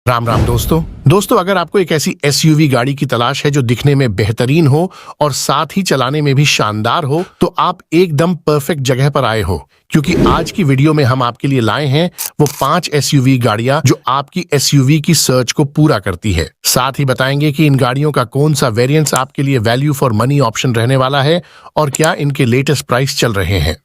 राम राम दोस्तों अगर आपको एक ऐसी एसयूवी गाड़ी की तलाश है जो दिखने में बेहतरीन हो और साथ ही चलाने में भी शानदार हो, तो आप एकदम परफेक्ट जगह पर आए हो, क्योंकि आज की वीडियो में हम आपके लिए लाए हैं वो 5 एसयूवी गाड़ियां जो आपकी एसयूवी की सर्च को पूरा करती है। साथ ही बताएंगे कि इन गाड़ियों का कौन सा वेरिएंट्स आपके लिए वैल्यू फॉर मनी ऑप्शन रहने वाला है और क्या इनके लेटेस्ट प्राइस चल रहे हैं।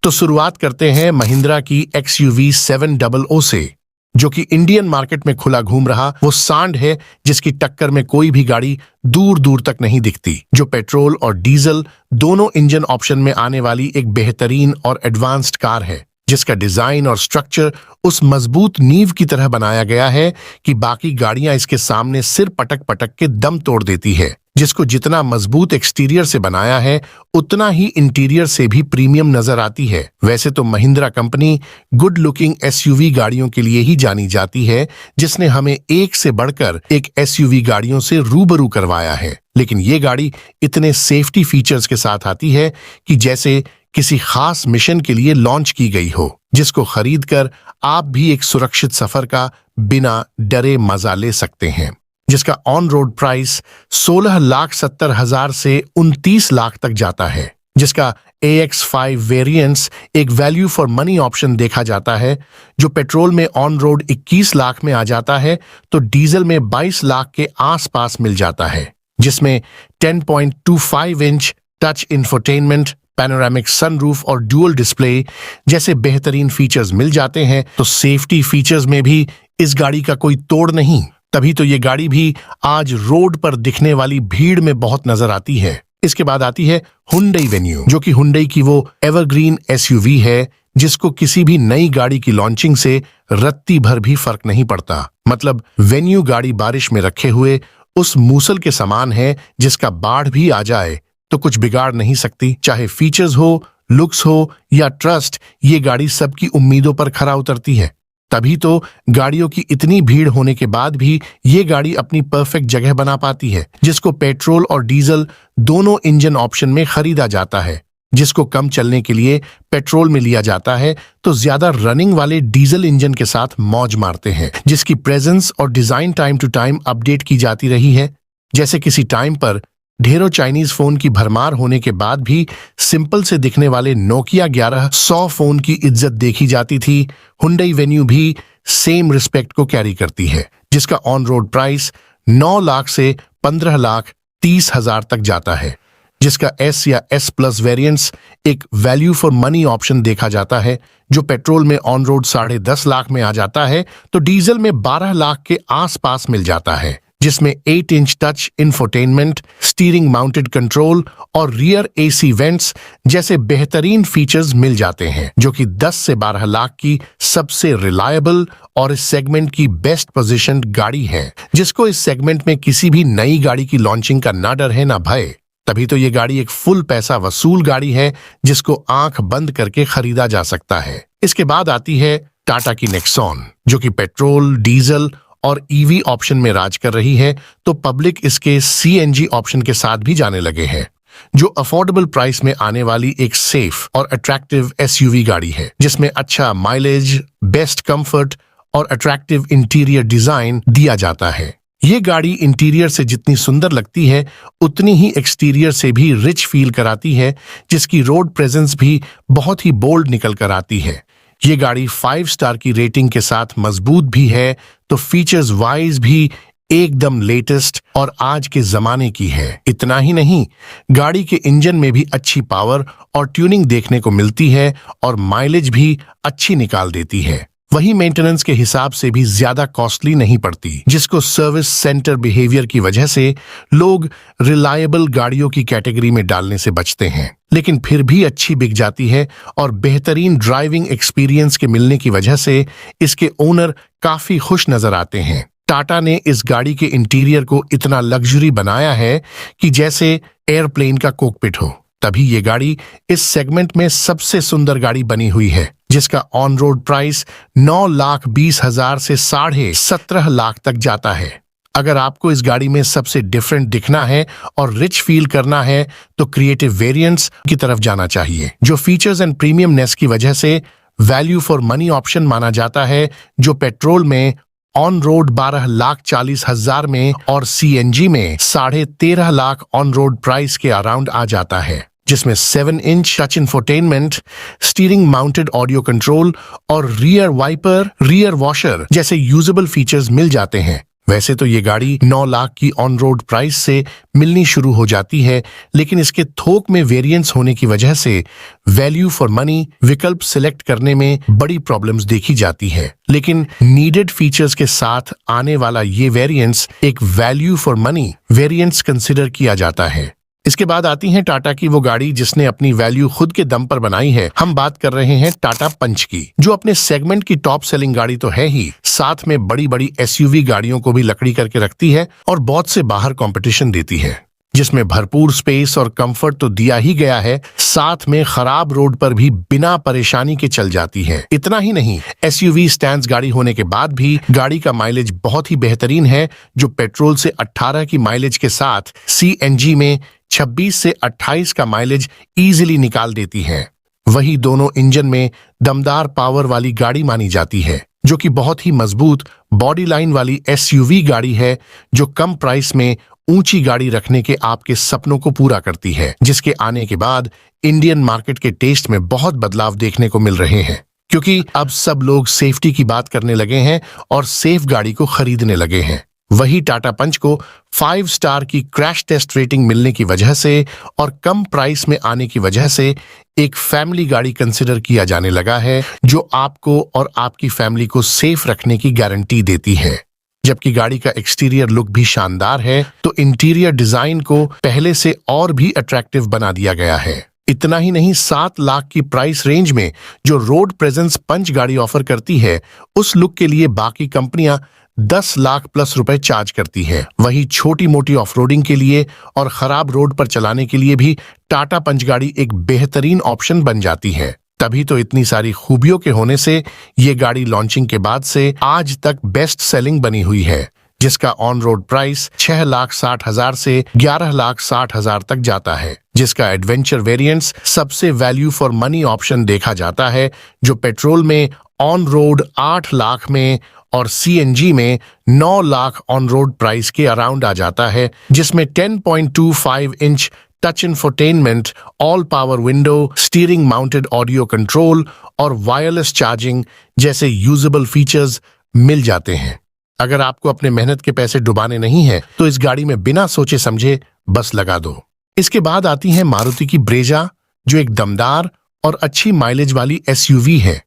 तो शुरुआत करते हैं महिंद्रा की XUV 700 से, जो कि इंडियन मार्केट में खुला घूम रहा वो सांड है जिसकी टक्कर में कोई भी गाड़ी दूर दूर तक नहीं दिखती, जो पेट्रोल और डीजल दोनों इंजन ऑप्शन में आने वाली एक बेहतरीन और एडवांस्ड कार है, जिसका डिजाइन और स्ट्रक्चर उस मजबूत नींव की तरह बनाया गया है कि बाकी गाड़ियां इसके सामने सिर पटक पटक के दम तोड़ देती है। जिसको जितना मजबूत एक्सटीरियर से बनाया है उतना ही इंटीरियर से भी प्रीमियम नजर आती है। वैसे तो Mahindra company good looking SUV गाड़ियों के लिए ही जानी जाती है, जिसने हमें एक से बढ़कर एक एसयूवी गाड़ियों से रूबरू करवाया है, लेकिन ये गाड़ी इतने सेफ्टी फीचर्स के साथ आती है कि जैसे किसी खास मिशन के लिए लॉन्च की गई हो, जिसको खरीदकर आप भी एक सुरक्षित सफर का बिना डरे मजा ले सकते हैं। जिसका ऑन रोड प्राइस 16,70,000 से 29 लाख तक जाता है। जिसका AX5 वेरिएंट्स एक वैल्यू फॉर मनी ऑप्शन देखा जाता है, जो पेट्रोल में ऑन रोड 21 लाख में आ जाता है तो डीजल में 22 लाख के आसपास मिल जाता है। जिसमें 10.25 inch touch infotainment, panoramic sunroof और ड्यूअल डिस्प्ले जैसे बेहतरीन फीचर्स मिल जाते हैं, तो सेफ्टी फीचर्स में भी इस गाड़ी का कोई तोड़ नहीं। तभी तो ये गाड़ी भी आज रोड पर दिखने वाली भीड़ में बहुत नजर आती है। इसके बाद आती है हुंडई वेन्यू, जो कि हुंडई की वो एवरग्रीन एसयूवी है जिसको किसी भी नई गाड़ी की लॉन्चिंग से रत्ती भर भी फर्क नहीं पड़ता। मतलब वेन्यू गाड़ी बारिश में रखे हुए उस मूसल के समान है जिसका बाढ़ भी आ जाए तो कुछ बिगाड़ नहीं सकती। चाहे फीचर्स हो, लुक्स हो या ट्रस्ट, ये गाड़ी सबकी उम्मीदों पर खरा उतरती है। तभी तो गाड़ियों की इतनी भीड़ होने के बाद भी ये गाड़ी अपनी परफेक्ट जगह बना पाती है, जिसको पेट्रोल और डीजल दोनों इंजन ऑप्शन में खरीदा जाता है। जिसको कम चलने के लिए पेट्रोल में लिया जाता है तो ज्यादा रनिंग वाले डीजल इंजन के साथ मौज मारते हैं, जिसकी प्रेजेंस और design time to time update की जाती रही है। जैसे किसी टाइम पर ढेरों चाइनीज फोन की भरमार होने के बाद भी सिंपल से दिखने वाले नोकिया 1100 फोन की इज्जत देखी जाती थी, हुंडई वेन्यू भी सेम रिस्पेक्ट को कैरी करती है। जिसका ऑन रोड प्राइस 9 लाख से 15,30,000 तक जाता है। जिसका S या S+ वेरिएंट्स एक वैल्यू फॉर मनी ऑप्शन देखा जाता है, जो पेट्रोल में ऑन रोड 10.5 लाख में आ जाता है तो डीजल में 12 लाख के आसपास मिल जाता है। जिसमें 8 inch touch infotainment, steering mounted control और रियर AC वेंट्स जैसे बेहतरीन फीचर्स मिल जाते हैं, जो कि 10 से 12 लाख की सबसे रिलायबल और इस सेगमेंट की बेस्ट पोजीशन गाड़ी है, जिसको इस सेगमेंट में किसी भी नई गाड़ी की लॉन्चिंग का ना डर है ना भय। तभी तो ये गाड़ी एक फुल पैसा वसूल गाड़ी है जिसको आंख बंद करके खरीदा जा सकता है। इसके बाद आती है टाटा की नेक्सॉन, जो कि पेट्रोल, डीजल और EV ऑप्शन में राज कर रही है, तो पब्लिक इसके CNG ऑप्शन के साथ भी जाने लगे हैं, जो अफोर्डेबल प्राइस में आने वाली एक सेफ और अट्रैक्टिव SUV गाड़ी है, जिसमें अच्छा माइलेज, बेस्ट कंफर्ट और अट्रैक्टिव इंटीरियर डिजाइन दिया जाता है। ये गाड़ी इंटीरियर से जितनी सुंदर लगती है उतनी ही एक्सटीरियर से भी रिच फील कराती है, जिसकी रोड प्रेजेंस भी बहुत ही बोल्ड निकल कर आती है। ये गाड़ी 5 स्टार की रेटिंग के साथ मजबूत भी है, तो फीचर्स वाइज भी एकदम लेटेस्ट और आज के जमाने की है। इतना ही नहीं, गाड़ी के इंजन में भी अच्छी पावर और ट्यूनिंग देखने को मिलती है और माइलेज भी अच्छी निकाल देती है। वही मेंटेनेंस के हिसाब से भी ज्यादा कॉस्टली नहीं पड़ती, जिसको सर्विस सेंटर बिहेवियर की वजह से लोग रिलायबल गाड़ियों की कैटेगरी में डालने से बचते हैं, लेकिन फिर भी अच्छी बिक जाती है और बेहतरीन ड्राइविंग एक्सपीरियंस के मिलने की वजह से इसके ओनर काफी खुश नजर आते हैं। टाटा ने इस गाड़ी के इंटीरियर को इतना लग्जरी बनाया है कि जैसे एयरप्लेन का कॉकपिट हो। तभी ये गाड़ी इस सेगमेंट में सबसे सुंदर गाड़ी बनी हुई है, जिसका ऑन रोड प्राइस 9,20,000 से 17.5 लाख तक जाता है। अगर आपको इस गाड़ी में सबसे डिफरेंट दिखना है और रिच फील करना है तो क्रिएटिव वेरिएंट्स की तरफ जाना चाहिए, जो फीचर्स एंड प्रीमियमनेस की वजह से वैल्यू फॉर मनी ऑप्शन माना जाता है, जो पेट्रोल में ऑन रोड 12,40,000 में और सीएनजी में 13.5 ऑन रोड प्राइस के अराउंड आ जाता है, जिसमें 7 inch touch infotainment, steering mounted audio control और रियर वाइपर, रियर वॉशर जैसे यूजेबल फीचर्स मिल जाते हैं। वैसे तो ये गाड़ी 9 लाख की ऑन रोड प्राइस से मिलनी शुरू हो जाती है, लेकिन इसके थोक में वेरिएंस होने की वजह से वैल्यू फॉर मनी विकल्प सिलेक्ट करने में बड़ी प्रॉब्लम्स देखी जाती है। लेकिन नीडेड फीचर्स के साथ आने वाला ये वेरिएंस एक value for money variance consider किया जाता है। इसके बाद आती है टाटा की वो गाड़ी जिसने अपनी वैल्यू खुद के दम पर बनाई है। हम बात कर रहे हैं टाटा पंच की, जो अपने सेगमेंट की टॉप सेलिंग गाड़ी तो है ही, साथ में बड़ी बड़ी एसयूवी गाड़ियों को भी लकड़ी करके रखती है और बहुत से बाहर कंपटीशन देती है, जिसमें भरपूर स्पेस और कंफर्ट तो दिया ही गया है, साथ में खराब रोड पर भी बिना परेशानी के चल जाती है। इतना ही नहीं, एसयूवी स्टैंड्स गाड़ी होने के बाद भी गाड़ी का माइलेज बहुत ही बेहतरीन है, जो पेट्रोल से 18 की माइलेज के साथ सीएनजी में 26 से 28 का माइलेज इजीली निकाल देती है। वही दोनों इंजन में दमदार पावर वाली गाड़ी मानी जाती है, जो कि बहुत ही मजबूत बॉडी लाइन वाली एसयूवी गाड़ी है, जो कम प्राइस में ऊंची गाड़ी रखने के आपके सपनों को पूरा करती है, जिसके आने के बाद इंडियन मार्केट के टेस्ट में बहुत बदलाव देखने को मिल रहे हैं, क्योंकि अब सब लोग सेफ्टी की बात करने लगे हैं और सेफ गाड़ी को खरीदने लगे हैं। वही टाटा पंच को 5 स्टार की क्रैश टेस्ट रेटिंग मिलने की वजह से और कम प्राइस में आने की वजह से एक फैमिली गाड़ी कंसिडर किया जाने लगा है, जो आपको और आपकी फैमिली को सेफ रखने की गारंटी देती है। जबकि गाड़ी का एक्सटीरियर लुक भी शानदार है, तो इंटीरियर डिजाइन को पहले से और भी अट्रैक्टिव बना दिया गया है। इतना ही नहीं, 7 लाख की प्राइस रेंज में जो रोड प्रेजेंस पंच गाड़ी ऑफर करती है, उस लुक के लिए बाकी कंपनियां 10 लाख प्लस रुपए चार्ज करती है। वही छोटी मोटी ऑफरोडिंग के लिए और खराब रोड पर चलाने के लिए भी टाटा पंच गाड़ी एक बेहतरीन ऑप्शन बन जाती है। तभी तो इतनी सारी खूबियों के होने से ये गाड़ी लॉन्चिंग के बाद से आज तक बेस्ट सेलिंग बनी हुई है, जिसका ऑन रोड प्राइस 6,60,000 से 11,60,000 तक जाता है, जिसका एडवेंचर वेरिएंट्स सबसे वैल्यू फॉर मनी ऑप्शन देखा जाता है, जो पेट्रोल में ऑन रोड 8 लाख में और सीएनजी में 9 लाख ऑन रोड प्राइस के अराउंड आ जाता है, जिसमें 10.25 inch touch infotainment, all power window, steering mounted audio control और वायरलेस चार्जिंग जैसे यूजेबल फीचर्स मिल जाते हैं। अगर आपको अपने मेहनत के पैसे डुबाने नहीं है, तो इस गाड़ी में बिना सोचे समझे बस लगा दो। इसके बाद आती है मारुति की ब्रेजा, जो एक दमदार और अच्छी माइलेज वाली एसयूवी है,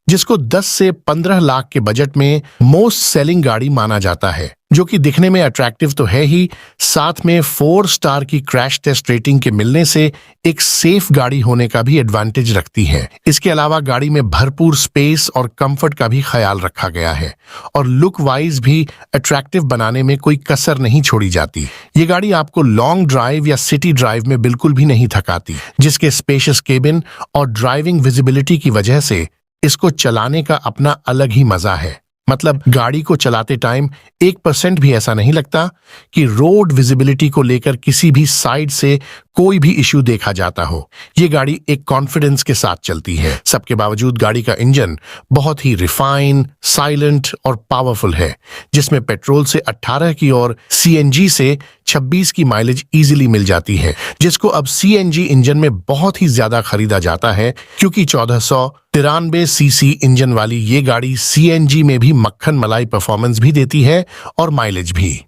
जिसको 10 से 15 लाख के बजट में मोस्ट सेलिंग गाड़ी माना जाता है, जो कि दिखने में अट्रैक्टिव तो है ही, साथ में 4 स्टार की क्रैश टेस्ट रेटिंग के मिलने से एक सेफ गाड़ी होने का भी एडवांटेज रखती है। इसके अलावा गाड़ी में भरपूर स्पेस और कंफर्ट का भी ख्याल रखा गया है और लुक वाइज भी अट्रैक्टिव बनाने में कोई कसर नहीं छोड़ी जाती। ये गाड़ी आपको लॉन्ग ड्राइव या सिटी ड्राइव में बिल्कुल भी नहीं थकाती, जिसके स्पेशियस केबिन और ड्राइविंग विजिबिलिटी की वजह से इसको चलाने का अपना अलग ही मजा है। मतलब गाड़ी को चलाते टाइम 1% भी ऐसा नहीं लगता कि रोड विजिबिलिटी को लेकर किसी भी साइड से कोई भी इश्यू देखा जाता हो। ये गाड़ी एक कॉन्फिडेंस के साथ चलती है। सबके बावजूद गाड़ी का इंजन बहुत ही रिफाइन, साइलेंट और पावरफुल है, जिसमें पेट्रोल से 18 की और सीएनजी से 26 की माइलेज इजीली मिल जाती है, जिसको अब सीएनजी इंजन में बहुत ही ज्यादा खरीदा जाता है, क्योंकि 1493 सीसी इंजन वाली ये गाड़ी सीएनजी में भी मक्खन मलाई परफॉर्मेंस भी देती है और माइलेज भी।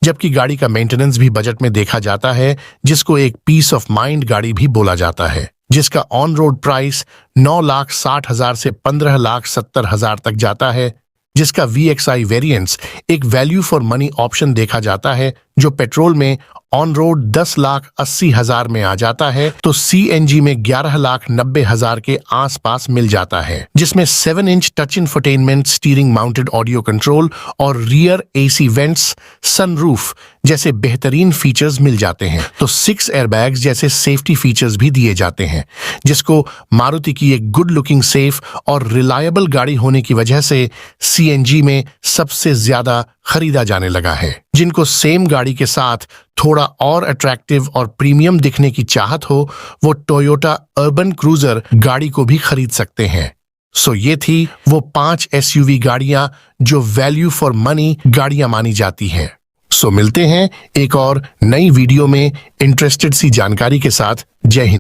जबकि गाड़ी का मेंटेनेंस भी बजट में देखा जाता है, जिसको एक पीस ऑफ माइंड गाड़ी भी बोला जाता है, जिसका ऑन रोड प्राइस 9,60,000 से 15,70,000 तक जाता है, जिसका VXI वेरिएंट्स एक वैल्यू फॉर मनी ऑप्शन देखा जाता है, जो पेट्रोल में ऑन रोड 10,80,000 में आ जाता है, तो सीएनजी में 11,90,000 के आसपास मिल जाता है, जिसमें 7 inch touch infotainment, steering mounted audio control और रियर एसी वेंट्स, सनरूफ जैसे बेहतरीन फीचर्स मिल जाते हैं। तो 6 एयरबैग्स जैसे सेफ्टी फीचर्स भी दिए जाते हैं, जिसको मारुति की एक गुड लुकिंग, सेफ और रिलायबल गाड़ी होने की वजह से सीएनजी में सबसे ज्यादा खरीदा जाने लगा है। जिनको सेम गाड़ी के साथ थोड़ा और अट्रैक्टिव और प्रीमियम दिखने की चाहत हो, वो टोयोटा अर्बन क्रूजर गाड़ी को भी खरीद सकते हैं। सो ये थी वो 5 एसयूवी गाड़ियां जो वैल्यू फॉर मनी गाड़ियां मानी जाती हैं। सो मिलते हैं एक और नई वीडियो में इंटरेस्टेड सी जानकारी के साथ। जय हिंद।